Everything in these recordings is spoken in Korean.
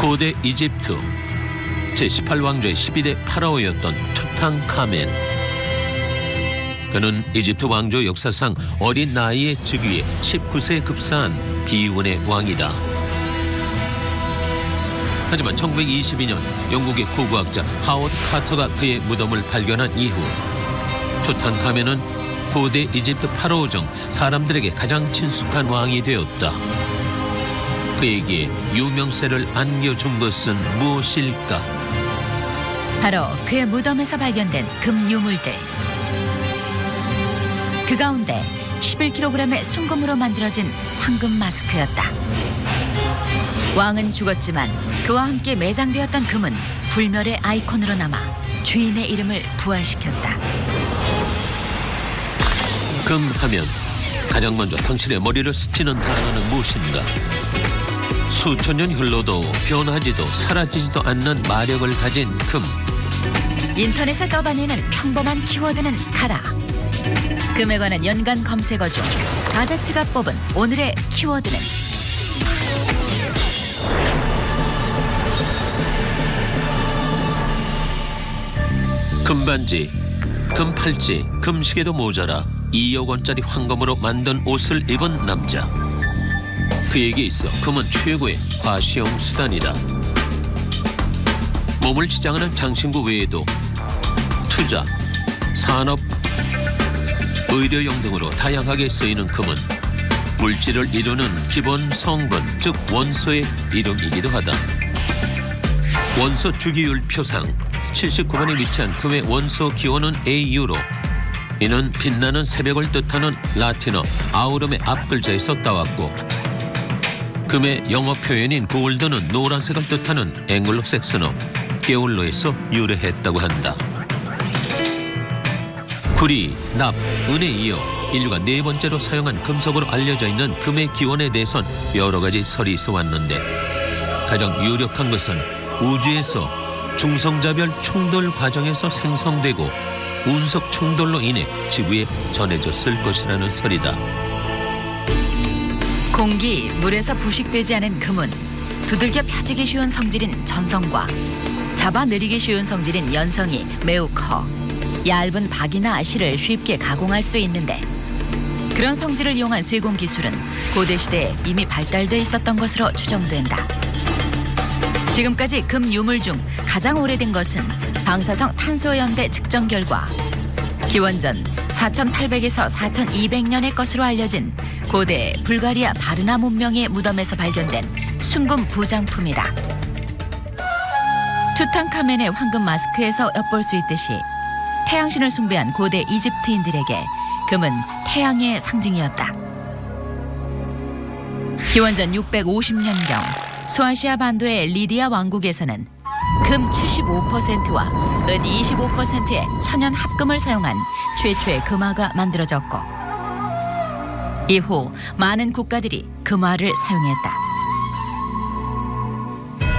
고대 이집트 제18왕조의 12대 파라오였던 투탕카멘. 그는 이집트 왕조 역사상 어린 나이에 즉위해 19세에 급사한 비운의 왕이다. 하지만 1922년 영국의 고고학자 하워드 카터가 그의 무덤을 발견한 이후 투탕카멘은 고대 이집트 파라오 중 사람들에게 가장 친숙한 왕이 되었다. 그에게 유명세를 안겨준 것은 무엇일까? 바로 그의 무덤에서 발견된 금 유물들. 그 가운데 11kg의 순금으로 만들어진 황금 마스크였다. 왕은 죽었지만 그와 함께 매장되었던 금은 불멸의 아이콘으로 남아 주인의 이름을 부활시켰다. 금 하면 가장 먼저 당신의 머리를 스치는 단어는 무엇인가? 수천 년 흘러도 변하지도 사라지지도 않는 마력을 가진 금. 인터넷에 떠다니는 평범한 키워드는 가라. 금에 관한 연관 검색어 중 가제트가 뽑은 오늘의 키워드는 금반지, 금팔찌, 금시계도 모자라 2억 원짜리 황금으로 만든 옷을 입은 남자. 그에게 있어 금은 최고의 과시용 수단이다. 몸을 지장하는 장신구 외에도 투자, 산업, 의료용 등으로 다양하게 쓰이는 금은 물질을 이루는 기본 성분, 즉 원소의 이름이기도 하다. 원소 주기율 표상 79번에 위치한 금의 원소 기호는 AU로 이는 빛나는 새벽을 뜻하는 라틴어 아우름의 앞글자에서 따왔고 금의 영어 표현인 골드는 노란색을 뜻하는 앵글로색스너 게올로에서 유래했다고 한다. 구리, 납, 은에 이어 인류가 네 번째로 사용한 금속으로 알려져 있는 금의 기원에 대해선 여러 가지 설이 있어 왔는데 가장 유력한 것은 우주에서 중성자별 충돌 과정에서 생성되고 운석 충돌로 인해 지구에 전해졌을 것이라는 설이다. 공기, 물에서 부식되지 않은 금은 두들겨 펴지기 쉬운 성질인 전성과 잡아 내리기 쉬운 성질인 연성이 매우 커 얇은 박이나 실을 쉽게 가공할 수 있는데 그런 성질을 이용한 쇠공 기술은 고대시대에 이미 발달돼 있었던 것으로 추정된다. 지금까지 금 유물 중 가장 오래된 것은 방사성 탄소연대 측정 결과 기원전 4800에서 4200년의 것으로 알려진 고대 불가리아 바르나 문명의 무덤에서 발견된 순금 부장품이다. 투탕카멘의 황금 마스크에서 엿볼 수 있듯이 태양신을 숭배한 고대 이집트인들에게 금은 태양의 상징이었다. 기원전 650년경 소아시아 반도의 리디아 왕국에서는 금 75%와 은 25%의 천연 합금을 사용한 최초의 금화가 만들어졌고 이후 많은 국가들이 금화를 사용했다.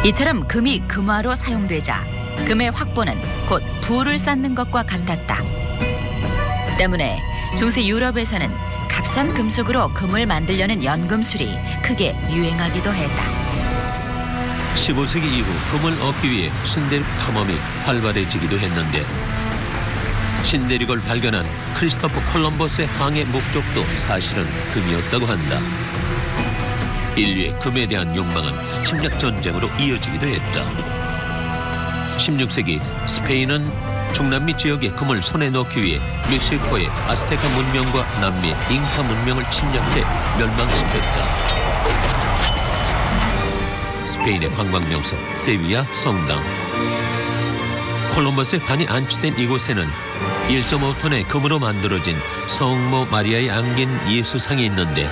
이처럼 금이 금화로 사용되자 금의 확보는 곧 부를 쌓는 것과 같았다. 때문에 중세 유럽에서는 값싼 금속으로 금을 만들려는 연금술이 크게 유행하기도 했다. 15세기 이후 금을 얻기 위해 신대륙 탐험이 활발해지기도 했는데 신대륙을 발견한 크리스토퍼 콜럼버스의 항해 목적도 사실은 금이었다고 한다. 인류의 금에 대한 욕망은 침략 전쟁으로 이어지기도 했다. 16세기 스페인은 중남미 지역의 금을 손에 넣기 위해 멕시코의 아스테카 문명과 남미의 잉카 문명을 침략해 멸망시켰다. 스페인의 관광명소 세비야 성당. 콜럼버스의 관이 안치된 이곳에는 1.5톤의 금으로 만들어진 성모 마리아의 안긴 예수상이 있는데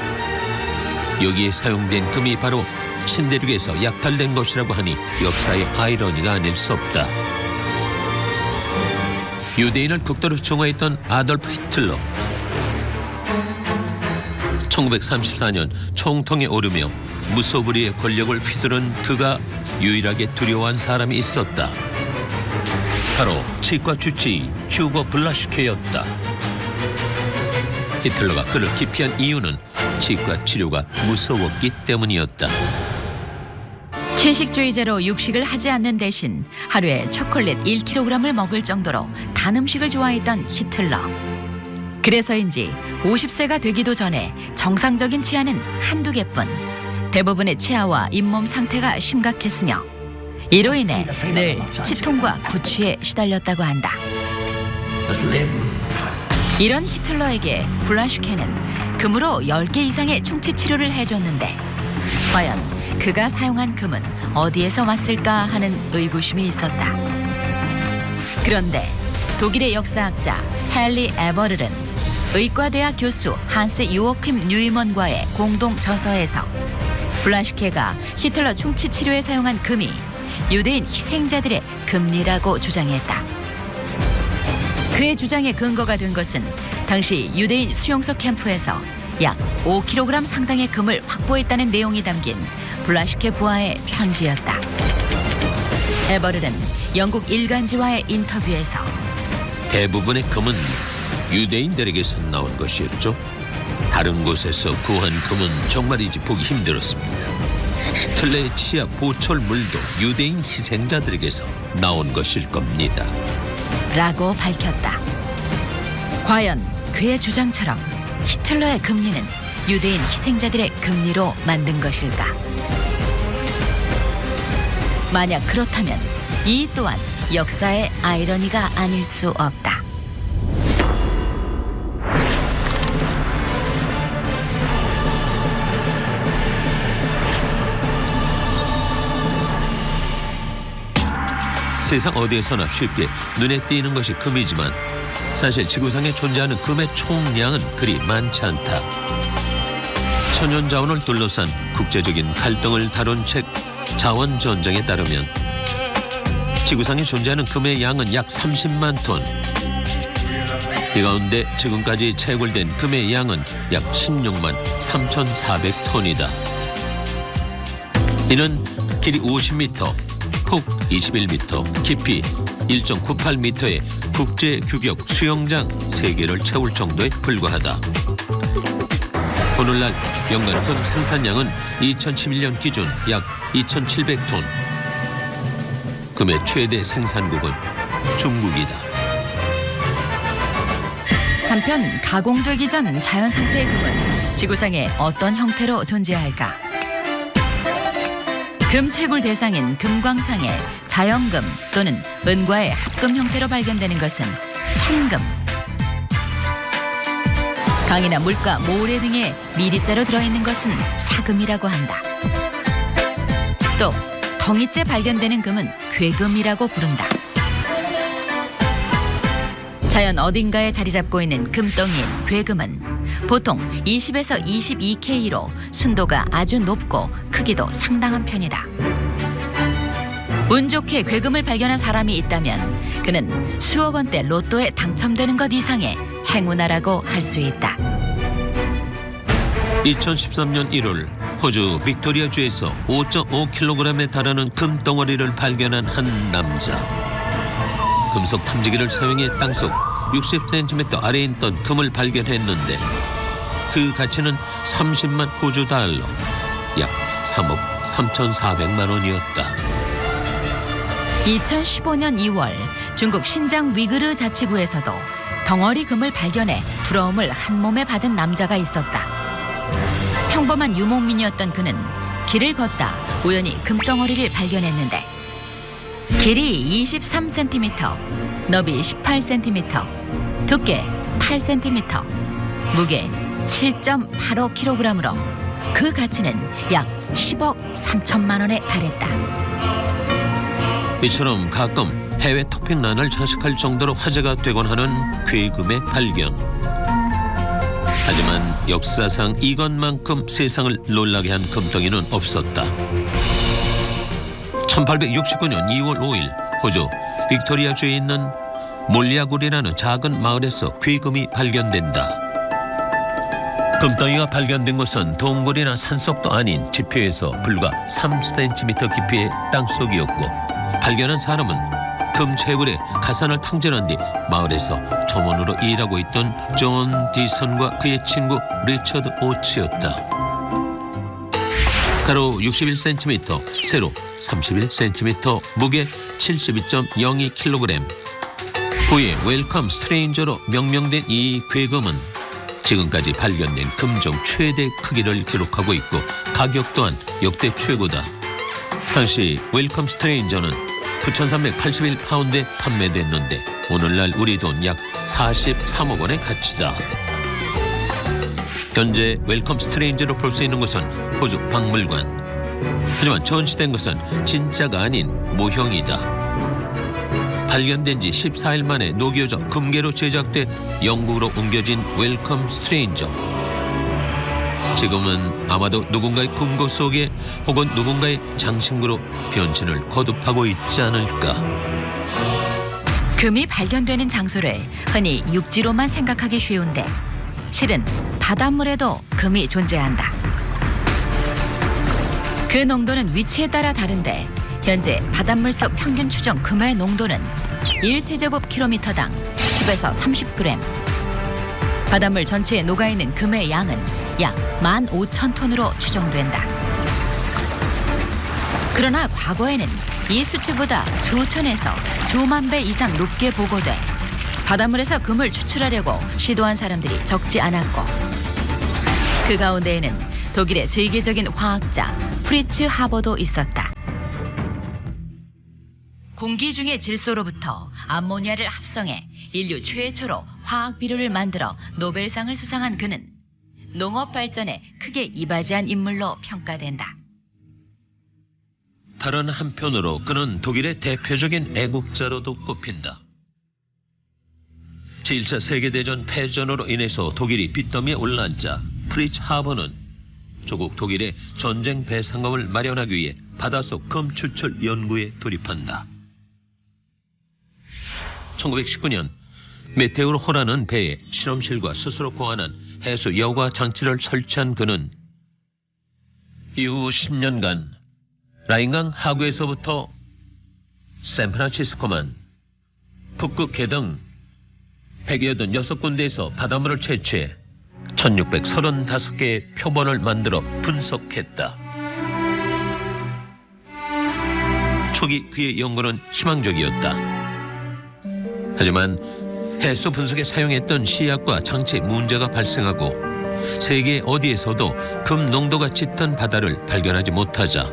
여기에 사용된 금이 바로 신대륙에서 약탈된 것이라고 하니 역사의 아이러니가 아닐 수 없다. 유대인을 극도로 증오했던 아돌프 히틀러. 1934년 총통에 오르며 무소불위의 권력을 휘두른 그가 유일하게 두려워한 사람이 있었다. 바로 치과 주치의 휴고 블라슈케였다. 히틀러가 그를 기피한 이유는 치과 치료가 무서웠기 때문이었다. 채식주의자로 육식을 하지 않는 대신 하루에 초콜릿 1kg을 먹을 정도로 단 음식을 좋아했던 히틀러. 그래서인지 50세가 되기도 전에 정상적인 치아는 한두 개뿐. 대부분의 치아와 잇몸 상태가 심각했으며 이로 인해 늘 치통과 구취에 시달렸다고 한다. 이런 히틀러에게 블라슈케는 금으로 10개 이상의 충치 치료를 해줬는데 과연 그가 사용한 금은 어디에서 왔을까 하는 의구심이 있었다. 그런데 독일의 역사학자 헨리 에버를은 의과대학 교수 한스 요아킴 뉴이먼과의 공동 저서에서 블라슈케가 히틀러 충치 치료에 사용한 금이 유대인 희생자들의 금리라고 주장했다. 그의 주장의 근거가 된 것은 당시 유대인 수용소 캠프에서 약 5kg 상당의 금을 확보했다는 내용이 담긴 블라슈케 부하의 편지였다. 에버를은 영국 일간지와의 인터뷰에서 대부분의 금은 유대인들에게서 나온 것이었죠. 다른 곳에서 구한 금은 정말이지 보기 힘들었습니다. 히틀러의 치아 보철물도 유대인 희생자들에게서 나온 것일 겁니다. 라고 밝혔다. 과연 그의 주장처럼 히틀러의 금리는 유대인 희생자들의 금리로 만든 것일까? 만약 그렇다면 이 또한 역사의 아이러니가 아닐 수 없다. 세상 어디에서나 쉽게 눈에 띄는 것이 금이지만 사실 지구상에 존재하는 금의 총량은 그리 많지 않다. 천연자원을 둘러싼 국제적인 갈등을 다룬 책 자원전쟁에 따르면 지구상에 존재하는 금의 양은 약 30만 톤. 이 가운데 지금까지 채굴된 금의 양은 약 16만 3,400톤이다. 이는 길이 50m, 폭 21m, 깊이 1.98m의 국제 규격 수영장 3개를 채울 정도에 불과하다. 오늘날 연간 금 생산량은 2011년 기준 약 2,700톤. 금의 최대 생산국은 중국이다. 한편 가공되기 전 자연 상태의 금은 지구상에 어떤 형태로 존재할까? 금 채굴 대상인 금광상에 자연금 또는 은과의 합금 형태로 발견되는 것은 산금. 강이나 물가, 모래 등의 미립자로 들어있는 것은 사금이라고 한다. 또 덩이째 발견되는 금은 괴금이라고 부른다. 자연 어딘가에 자리 잡고 있는 금덩이인 괴금은 보통 20에서 22K로 순도가 아주 높고 크기도 상당한 편이다. 운 좋게 괴금을 발견한 사람이 있다면 그는 수억 원대 로또에 당첨되는 것 이상의 행운아라고 할 수 있다. 2013년 1월 호주 빅토리아주에서 5.5kg에 달하는 금덩어리를 발견한 한 남자. 금속 탐지기를 사용해 땅속 60cm 아래에 있던 금을 발견했는데 그 가치는 30만 호주 달러, 약 3억 3,400만 원이었다. 2015년 2월 중국 신장 위그르 자치구에서도 덩어리 금을 발견해 부러움을 한 몸에 받은 남자가 있었다. 평범한 유목민이었던 그는 길을 걷다 우연히 금덩어리를 발견했는데 길이 23cm, 너비 18cm, 두께 8cm, 무게 7.85kg으로 그 가치는 약 10억 3천만 원에 달했다. 이처럼 가끔 해외 토픽란을 장식할 정도로 화제가 되곤 하는 괴금의 발견. 하지만 역사상 이것만큼 세상을 놀라게 한 금덩이는 없었다. 1869년 2월 5일 호주 빅토리아주에 있는 몰리아굴이라는 작은 마을에서 괴금이 발견된다. 금덩이가 발견된 곳은 동굴이나 산속도 아닌 지표에서 불과 3cm 깊이의 땅속이었고 발견한 사람은 금 채굴에 가산을 탕진한 뒤 마을에서 점원으로 일하고 있던 존 디선과 그의 친구 리처드 오츠였다. 가로 61cm, 세로 31cm, 무게 72.02kg. 후에 웰컴 스트레인저로 명명된 이 괴금은 지금까지 발견된 금종 최대 크기를 기록하고 있고 가격 또한 역대 최고다. 당시 웰컴 스트레인저는 9,381파운드에 판매됐는데 오늘날 우리 돈 약 43억 원의 가치다. 현재 웰컴 스트레인저로 볼 수 있는 것은 호주 박물관. 하지만 전시된 것은 진짜가 아닌 모형이다. 발견된 지 14일 만에 녹여져 금괴로 제작돼 영국으로 옮겨진 웰컴 스트레인저. 지금은 아마도 누군가의 금고 속에 혹은 누군가의 장신구로 변신을 거듭하고 있지 않을까. 금이 발견되는 장소를 흔히 육지로만 생각하기 쉬운데 실은 바닷물에도 금이 존재한다. 그 농도는 위치에 따라 다른데 현재 바닷물 속 평균 추정 금의 농도는 1세제곱킬로미터당 10에서 30g. 바닷물 전체에 녹아있는 금의 양은 약 15,000톤으로 추정된다. 그러나 과거에는 이 수치보다 수천에서 수만 배 이상 높게 보고돼 바닷물에서 금을 추출하려고 시도한 사람들이 적지 않았고, 그 가운데에는 독일의 세계적인 화학자 프리츠 하버도 있었다. 공기 중의 질소로부터 암모니아를 합성해 인류 최초로 화학 비료를 만들어 노벨상을 수상한 그는 농업 발전에 크게 이바지한 인물로 평가된다. 다른 한편으로 그는 독일의 대표적인 애국자로도 꼽힌다. 제1차 세계대전 패전으로 인해서 독일이 빚더미에 올라앉자 프리츠 하버는 조국 독일의 전쟁 배상금을 마련하기 위해 바닷속 금 추출 연구에 돌입한다. 1919년 메테오호라는 배에 실험실과 스스로 고안한 해수 여과 장치를 설치한 그는 이후 10년간 라인강 하구에서부터 샌프란시스코만, 북극해 등 186군데에서 바닷물을 채취해 1635개의 표본을 만들어 분석했다. 초기 그의 연구는 희망적이었다. 하지만 해수 분석에 사용했던 시약과 장치에 문제가 발생하고 세계 어디에서도 금 농도가 짙은 바다를 발견하지 못하자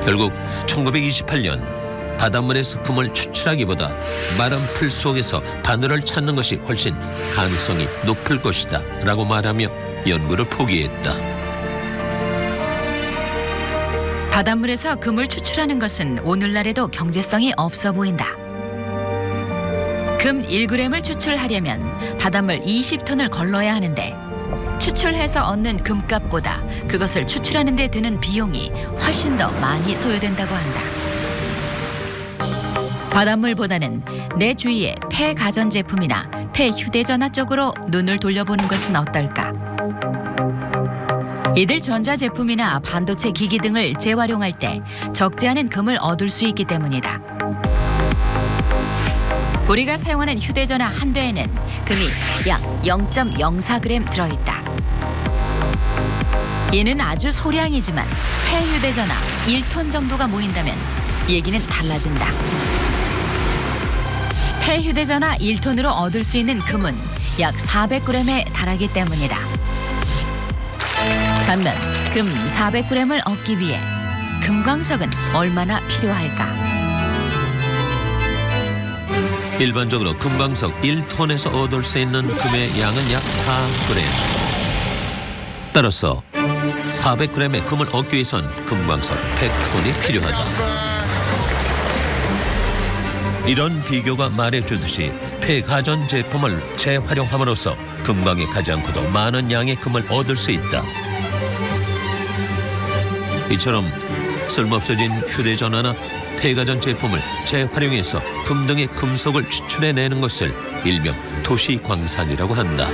결국 1928년 바닷물에서 금을 추출하기보다 마른 풀 속에서 바늘을 찾는 것이 훨씬 가능성이 높을 것이다 라고 말하며 연구를 포기했다. 바닷물에서 금을 추출하는 것은 오늘날에도 경제성이 없어 보인다. 금 1g을 추출하려면 바닷물 20톤을 걸러야 하는데 추출해서 얻는 금값보다 그것을 추출하는 데 드는 비용이 훨씬 더 많이 소요된다고 한다. 바닷물보다는 내 주위의 폐가전제품이나 폐휴대전화 쪽으로 눈을 돌려보는 것은 어떨까? 이들 전자제품이나 반도체 기기 등을 재활용할 때 적지 않은 금을 얻을 수 있기 때문이다. 우리가 사용하는 휴대전화 한 대에는 금이 약 0.04g 들어있다. 이는 아주 소량이지만 폐휴대전화 1톤 정도가 모인다면 얘기는 달라진다. 폐휴대전화 1톤으로 얻을 수 있는 금은 약 400g에 달하기 때문이다. 반면 금 400g을 얻기 위해 금광석은 얼마나 필요할까? 일반적으로 금광석 1톤에서 얻을 수 있는 금의 양은 약 4g. 따라서 400g의 금을 얻기 위해선 금광석 100톤이 필요하다. 이런 비교가 말해주듯이 폐가전 제품을 재활용함으로써 금광에 가지 않고도 많은 양의 금을 얻을 수 있다. 이처럼 쓸모없어진 휴대전화나 폐가전 제품을 재활용해서 금 등의 금속을 추출해내는 것을 일명 도시광산이라고 한다.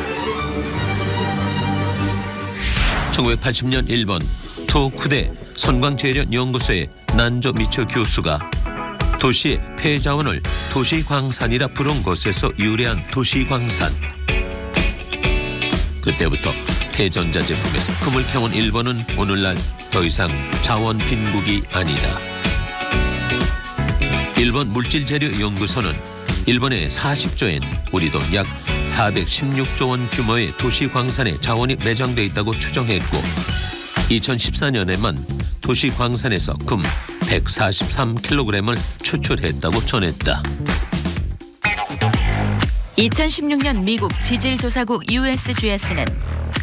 1980년 일본 토쿠대 선광재련연구소의 난조 미초 교수가 도시의 폐자원을 도시광산이라 부른 것에서 유래한 도시광산. 그때부터 대전자 제품에서 금을 캐온 일본은 오늘날 더 이상 자원 빈국이 아니다. 일본 물질재료연구소는 일본의 40조엔 우리 돈 약 416조 원 규모의 도시광산에 자원이 매장돼 있다고 추정했고 2014년에만 도시광산에서 금 143kg을 추출했다고 전했다. 2016년 미국 지질조사국 USGS는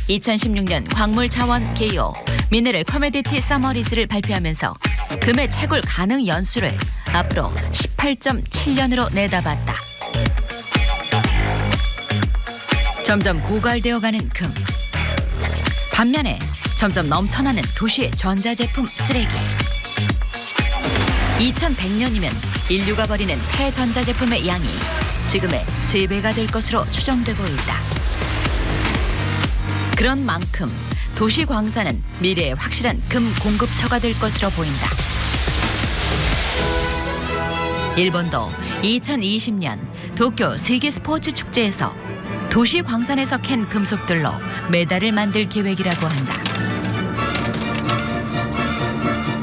2016년 광물 자원 개요 미네랄 커머디티 서머리즈를 발표하면서 금의 채굴 가능 연수를 앞으로 18.7년으로 내다봤다. 점점 고갈되어가는 금. 반면에 점점 넘쳐나는 도시의 전자제품 쓰레기. 2100년이면 인류가 버리는 폐전자제품의 양이 지금의 3배가 될 것으로 추정되고 있다. 그런 만큼 도시 광산은 미래의 확실한 금 공급처가 될 것으로 보인다. 일본도 2020년 도쿄 세계 스포츠 축제에서 도시 광산에서 캔 금속들로 메달을 만들 계획이라고 한다.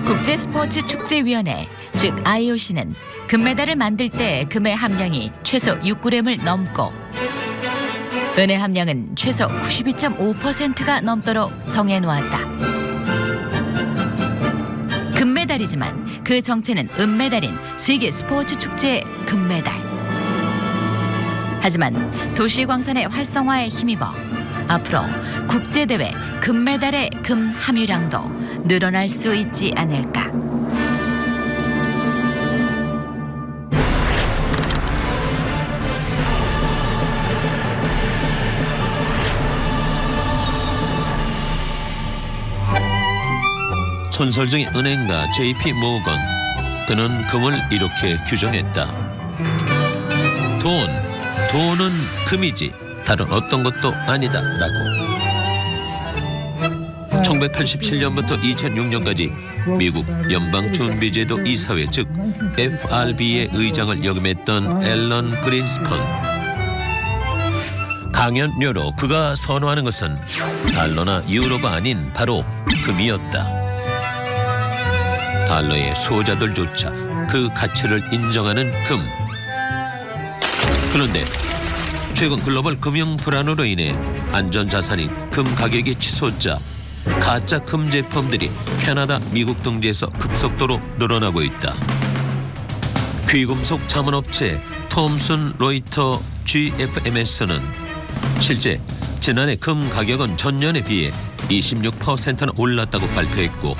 국제 스포츠 축제위원회 즉 IOC는 금메달을 만들 때 금의 함량이 최소 6g을 넘고 은의 함량은 최소 92.5%가 넘도록 정해놓았다. 금메달이지만 그 정체는 은메달인 세계 스포츠 축제의 금메달. 하지만 도시광산의 활성화에 힘입어 앞으로 국제대회 금메달의 금 함유량도 늘어날 수 있지 않을까. 전설적인 은행가 JP 모건, 그는 금을 이렇게 규정했다. 돈은 금이지 다른 어떤 것도 아니다 라고. 1987년부터 2006년까지 미국 연방준비제도 이사회 즉 FRB의 의장을 역임했던 앨런 그린스펀. 강연료로 그가 선호하는 것은 달러나 유로가 아닌 바로 금이었다. 달러의 소자들조차 그 가치를 인정하는 금. 그런데 최근 글로벌 금융 불안으로 인해 안전자산인 금 가격이 치솟자 가짜 금 제품들이 캐나다, 미국 등지에서 급속도로 늘어나고 있다. 귀금속 자문업체 톰슨 로이터 GFMS는 실제 지난해 금 가격은 전년에 비해 26%나 올랐다고 발표했고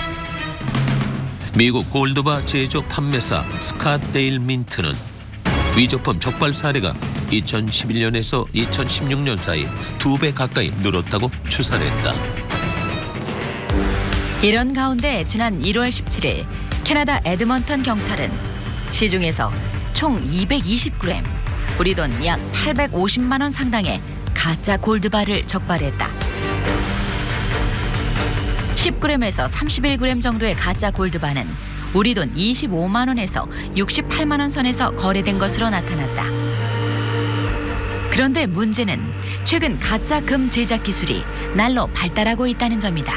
미국 골드바 제조 판매사 스캇데일 민트는 위조품 적발 사례가 2011년에서 2016년 사이 2배 가까이 늘었다고 추산했다. 이런 가운데 지난 1월 17일 캐나다 에드먼턴 경찰은 시중에서 총 220g, 우리 돈 약 850만 원 상당의 가짜 골드바를 적발했다. 10g에서 31g 정도의 가짜 골드바는 우리 돈 25만 원에서 68만 원 선에서 거래된 것으로 나타났다. 그런데 문제는 최근 가짜 금 제작 기술이 날로 발달하고 있다는 점이다.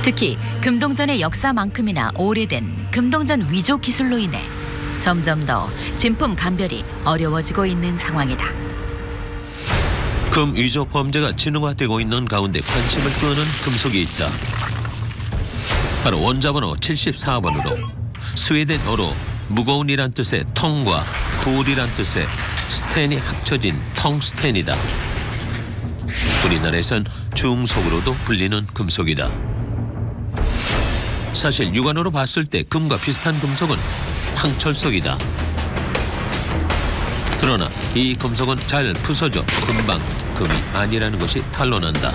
특히 금동전의 역사만큼이나 오래된 금동전 위조 기술로 인해 점점 더 진품 감별이 어려워지고 있는 상황이다. 금 위조 범죄가 진화되고 있는 가운데 관심을 끄는 금속이 있다. 바로 원자번호 74번으로 스웨덴어로 무거운이란 뜻의 텅과 돌이란 뜻의 스텐이 합쳐진 텅스텐이다. 우리나라에선 중속으로도 불리는 금속이다. 사실 육안으로 봤을 때 금과 비슷한 금속은 황철석이다. 그러나 이 금속은 잘 부서져 금방 금이 아니라는 것이 탄로난다.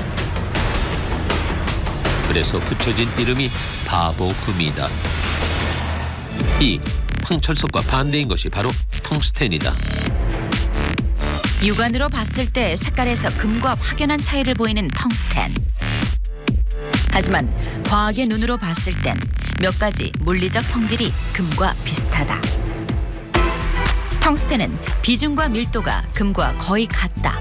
그래서 붙여진 이름이 바보금이다. 이 황철석과 반대인 것이 바로 텅스텐이다. 육안으로 봤을 때 색깔에서 금과 확연한 차이를 보이는 텅스텐. 하지만 과학의 눈으로 봤을 땐 몇 가지 물리적 성질이 금과 비슷하다. 텅스텐은 비중과 밀도가 금과 거의 같다.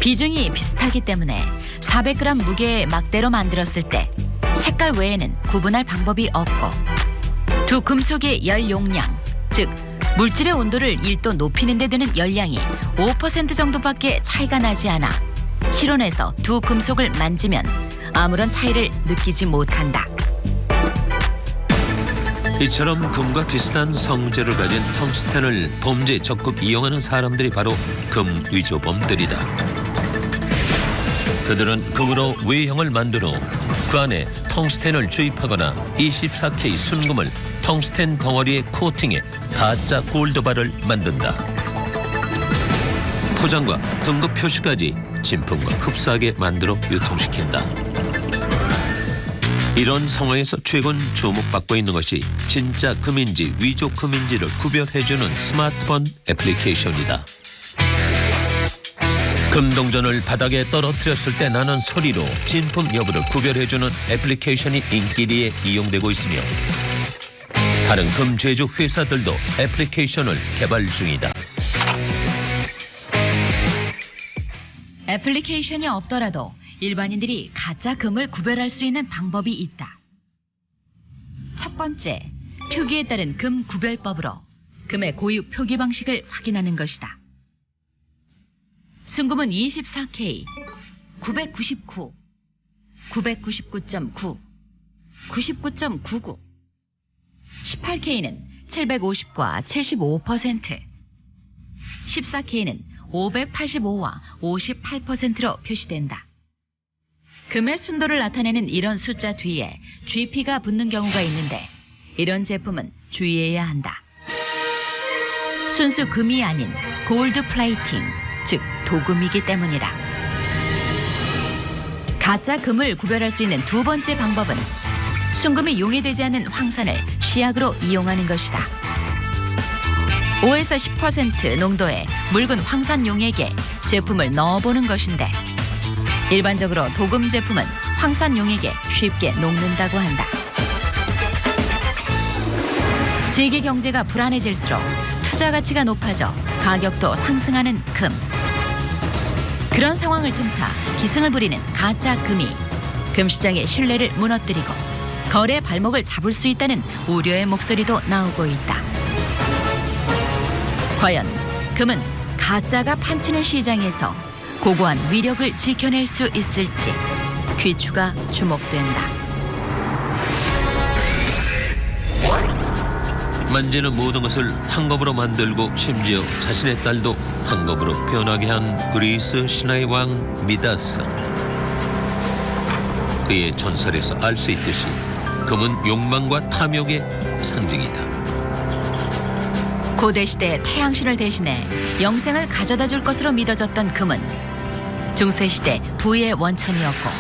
비중이 비슷하기 때문에 400g 무게의 막대로 만들었을 때 색깔 외에는 구분할 방법이 없고 두 금속의 열 용량, 즉 물질의 온도를 1도 높이는 데 드는 열량이 5% 정도밖에 차이가 나지 않아 실온에서 두 금속을 만지면 아무런 차이를 느끼지 못한다. 이처럼 금과 비슷한 성질을 가진 텅스텐을 범죄에 적극 이용하는 사람들이 바로 금 위조범들이다. 그들은 금으로 외형을 만들어 그 안에 텅스텐을 주입하거나 24K 순금을 텅스텐 덩어리에 코팅해 가짜 골드바를 만든다. 포장과 등급 표시까지 진품과 흡사하게 만들어 유통시킨다. 이런 상황에서 최근 주목받고 있는 것이 진짜 금인지 위조 금인지를 구별해주는 스마트폰 애플리케이션이다. 금동전을 바닥에 떨어뜨렸을 때 나는 소리로 진품 여부를 구별해주는 애플리케이션이 인기리에 이용되고 있으며 다른 금 제조 회사들도 애플리케이션을 개발 중이다. 애플리케이션이 없더라도 일반인들이 가짜 금을 구별할 수 있는 방법이 있다. 첫 번째, 표기에 따른 금 구별법으로 금의 고유 표기 방식을 확인하는 것이다. 순금은 24K, 999, 999.9, 99.99, 18K는 750과 75%, 14K는 585와 58%로 표시된다. 금의 순도를 나타내는 이런 숫자 뒤에 GP가 붙는 경우가 있는데 이런 제품은 주의해야 한다. 순수 금이 아닌 골드 플레이팅, 즉 도금이기 때문이다. 가짜 금을 구별할 수 있는 두 번째 방법은 순금이 용해되지 않는 황산을 시약으로 이용하는 것이다. 5에서 10% 농도의 묽은 황산 용액에 제품을 넣어보는 것인데 일반적으로 도금 제품은 황산 용액에 쉽게 녹는다고 한다. 세계 경제가 불안해질수록 투자 가치가 높아져 가격도 상승하는 금. 그런 상황을 틈타 기승을 부리는 가짜 금이 금시장의 신뢰를 무너뜨리고 거래 발목을 잡을 수 있다는 우려의 목소리도 나오고 있다. 과연 금은 가짜가 판치는 시장에서 고고한 위력을 지켜낼 수 있을지 귀추가 주목된다. 만지는 모든 것을 황금으로 만들고 심지어 자신의 딸도 황금으로 변하게 한 그리스 신화의 왕 미다스. 그의 전설에서 알 수 있듯이 금은 욕망과 탐욕의 상징이다. 고대시대 태양신을 대신해 영생을 가져다 줄 것으로 믿어졌던 금은 중세시대 부의 원천이었고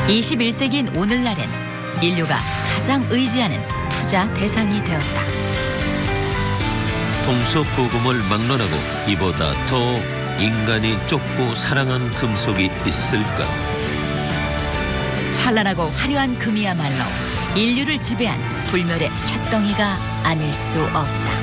21세기인 오늘날엔 인류가 가장 의지하는 투자 대상이 되었다. 동서고금을 막론하고 이보다 더 인간이 쫓고 사랑한 금속이 있을까? 찬란하고 화려한 금이야말로 인류를 지배한 불멸의 쇳덩이가 아닐 수 없다.